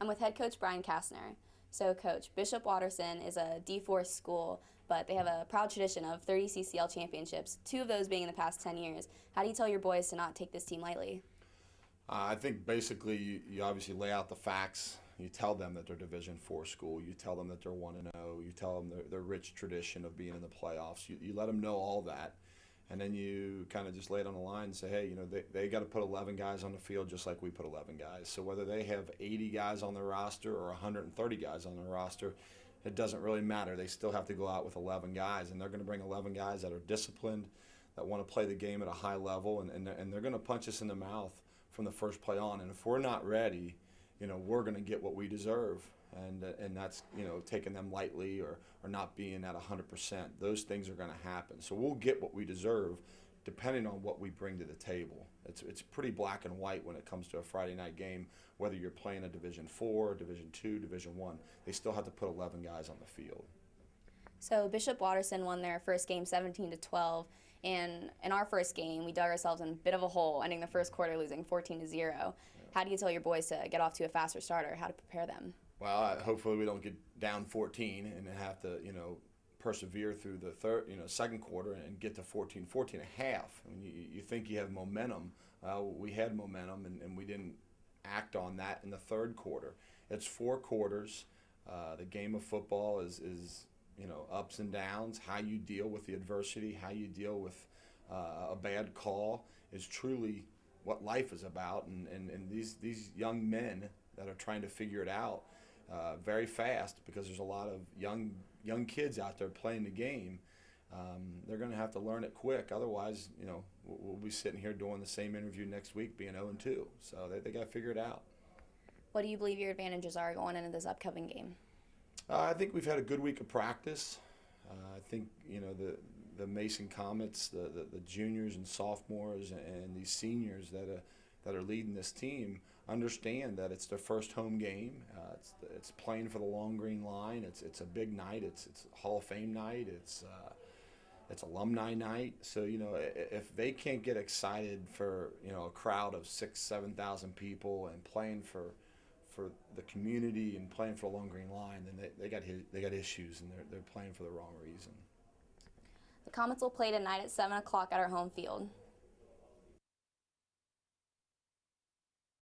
I'm with head coach Brian Castner. So, Coach, Bishop Watterson is a D4 school, but they have a proud tradition of 30 CCL championships, 2 of those being in the past 10 years. How do you tell your boys to not take this team lightly? I think basically you obviously lay out the facts. You tell them that they're Division IV school. You tell them that they're 1-0. You tell them their rich tradition of being in the playoffs. You let them know all that. And then you kind of just lay it on the line and say, hey, they got to put 11 guys on the field just like we put 11 guys. So whether they have 80 guys on their roster or 130 guys on their roster, it doesn't really matter. They still have to go out with 11 guys, and they're going to bring 11 guys that are disciplined, that want to play the game at a high level, and they're going to punch us in the mouth from the first play on. And if we're not ready, we're going to get what we deserve, and that's taking them lightly or not being at 100%. Those things are going to happen. So we'll get what we deserve, depending on what we bring to the table. It's pretty black and white when it comes to a Friday night game. Whether you're playing a Division IV, Division II, Division I, they still have to put 11 guys on the field. So Bishop Watterson won their first game 17-12, and in our first game, we dug ourselves in a bit of a hole, ending the first quarter losing 14-0. Yeah. How do you tell your boys to get off to a faster start, or how to prepare them? Well, hopefully we don't get down 14 and have to, persevere through the second quarter and get to 14 and a half. I mean, you think you have momentum. We had momentum, and we didn't act on that in the third quarter. It's 4 quarters. The game of football is ups and downs. How you deal with the adversity, how you deal with a bad call is truly what life is about. And these young men that are trying to figure it out very fast, because there's a lot of young kids out there playing the game. They're going to have to learn it quick. Otherwise, we'll be sitting here doing the same interview next week being 0-2. So they got to figure it out. What do you believe your advantages are going into this upcoming game? I think we've had a good week of practice. I think the Mason Comets, the juniors and sophomores, and these seniors that are leading this team understand that it's their first home game. It's playing for the long green line. It's a big night. It's Hall of Fame night. It's alumni night. So if they can't get excited for a crowd of 6,000-7,000 people and playing for the community and playing for a long green line, then they got issues, and they're playing for the wrong reason. The Comets will play tonight at 7 o'clock at our home field.